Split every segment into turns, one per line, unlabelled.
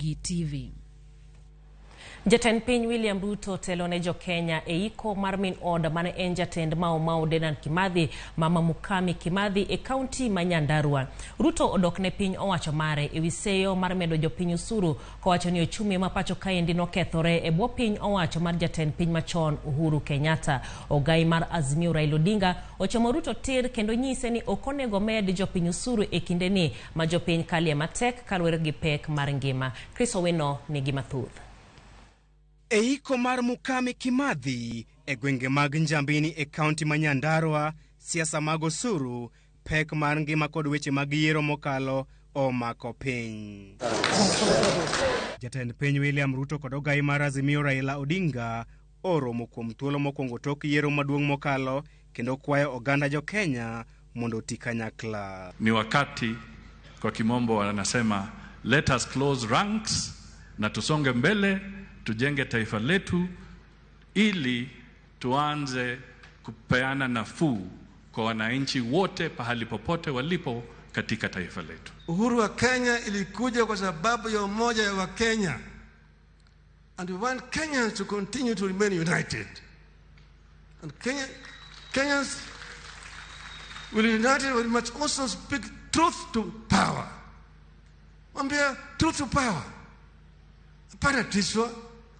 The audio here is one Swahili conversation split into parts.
Ramogi TV.
Jatend piny William Ruto telone jo Kenya eiko mar min od mane en jatend Mau Dedan Kimathi mama Mukami Kimathi e kaunti ma Nyandarua. Ruto odokne piny owacho mare e wiseyo mar medo jo piny usuru kowacho ni Ochumi ma pachoka nokethore e bwo piny owacho mar jatend piny machon Uhuru Kenyatta. Ogai mar Azimio Raila Odinga ochomo Ruto tir kendo nyise ni okonego med jo piny usuru e kindeni ma jo piny kalie matek kaluwore gi pek mar ngima. Chris Owino nigi mathuth.
Eiko mar Mukami Kimathi e gwenge mag Njambini e kaunti ma Nyandarua, siasa mag osuru, pek mar ngima kod weche mag yiero mokalo omako piny. Jatend piny William Ruto kod ogai mar Azimio Raila Odinga oromo kuom thuolo mokwongo tok yiero maduong' mokalo kendo kwayo oganda jo Kenya mondo oti kanyakla.
Ni wakati kwa kimombo wanasema let us close ranks na tusonge mbele, tujenge taifa letu ili tuanze kupeana nafuu kwa wananchi wote pahali popote walipo katika taifa letu.
Uhuru wa Kenya ilikuja kwa sababu ya umoja wa Kenya. And we want Kenyans to continue to remain united. And Kenyans will united, we must also speak truth to power. Mwambia truth to power. Hapana tiswa,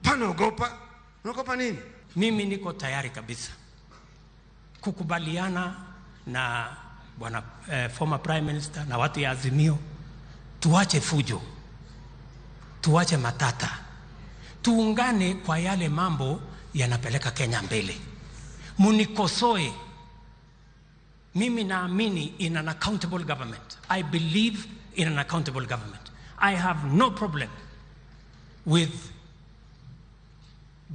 hapana ogopa. Unaogopa nini?
Mimi niko tayari kabisa kukubaliana na bwana former prime minister na watu ya Azimio, tuache fujo, tuache matata, tuungane kwa yale mambo yanapeleka Kenya mbele. Munikosoe. Mimi naamini in an accountable government. I believe in an accountable government. I have no problem with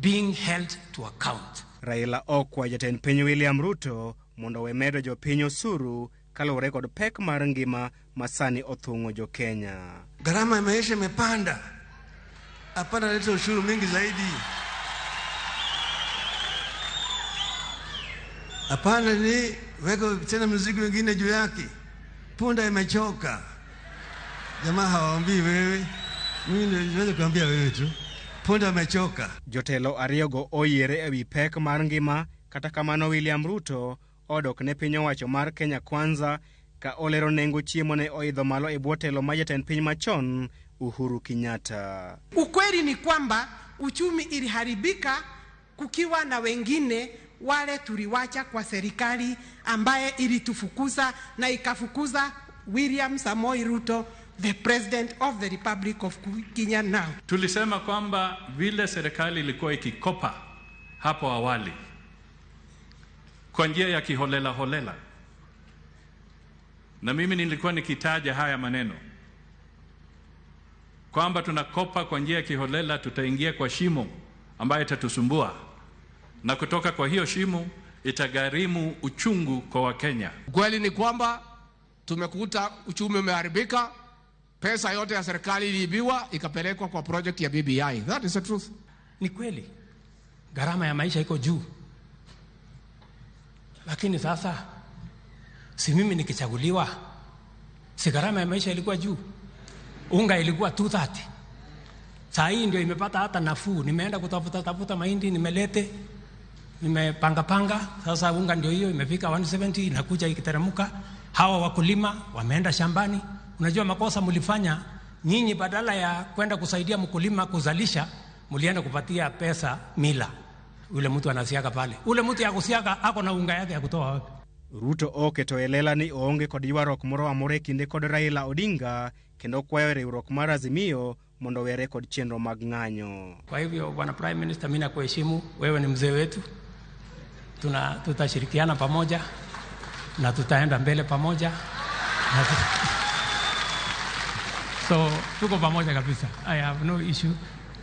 being held to account.
Raila okwa jatend piny William Ruto mondo wemedo jo piny osuru kaluwore kod pek mar ngima masani othung'o jo Kenya.
Gharama ya maisha imepanda. Hapana leta ushuru mingi zaidi. Hapana ni weko tena mzigo wengine juu yake. Punda imechoka. Jamaa hawaambii wewe. Mimi niweze kuambia wewe tu. Punda imechoka.
Jotelo ariyogo oyiere ewi pek mar ngima, kata kamano William Ruto odok ne piny owacho mar Kenya Kwanza ka olero nengo chiemo ne oidho malo e bwo telo ma jatend piny machon Uhuru Kenyatta.
Ukweli ni kwamba uchumi iliharibika kukiwa na wengine wale tuliwacha kwa serikali ambaye ilitufukuza na ikafukuza William Samoei Ruto, the president of the Republic of Kenya now.
Tulisema kwamba vile serikali ilikuwa ikikopa hapo awali kwa njia ya kiholela holela, na mimi nilikuwa nikitaja haya maneno kwamba tunakopa kwa njia ya kiholela, tutaingia kwa shimo ambayo itatusumbua, na kutoka kwa hiyo shimo itagharimu uchungu kwa Wakenya.
Kweli ni kwamba tumekuta uchumi umeharibika, pesa yote ya serikali iliibiwa ikapelekwa kwa project ya BBI. That is the truth.
Ni kweli gharama ya maisha iko juu, lakini sasa si mimi nikichaguliwa, si gharama ya maisha ilikuwa juu? Unga ilikuwa 230, saa hii ndio imepata hata nafuu. Nimeenda kutafuta mahindi, nimelete, nimepanga, sasa unga ndio hiyo imefika 170, inakuja ikiteremka. Hawa wakulima wameenda shambani. Unajua makosa mlifanya nyinyi, badala ya kwenda kusaidia mkulima kuzalisha, mlienda kupatia pesa mila. Ule mtu anasiaga pale, ule mtu ya kusiaga ako na unga yake ya kutoa wapi?
Ruto oketo elela ni oonge kod ywarruok moro amore kinde kod Raila Odinga kendo kwayo riwruok mar Azimio mondo were kod chenro mag ng'anyo.
Kwa hivyo bwana prime minister, mimi nakuheshimu, wewe ni mzee wetu, tutashirikiana pamoja na tutaenda mbele pamoja. So tuko pamoja kabisa. I have no issue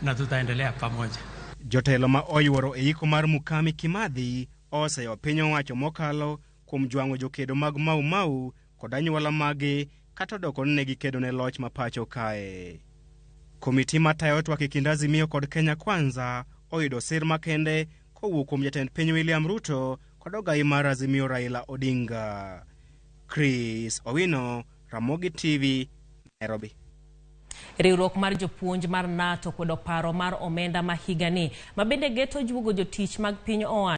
na tutaendelea pamoja.
Jotelo ma oyuoro eiko mar Mukami Kimathi oseyo piny owacho mokalo kuom jwang'o jokedo mag Mau kod anyuola magi kata doko negi kedo ne loch ma pacho kae. Komiti matayo twak e kind Azimio kod Kenya Kwanza oyudo sir makende kowuok kuom jatend piny William Ruto kod ogai mar Azimio Raila Odinga. Chris Owino, Ramogi TV, Nairobi.
Riwruok mar jopuonj mar NATO kwedo paro mar omenda ma higani, mabende geto juogo jotich mag piny owacho.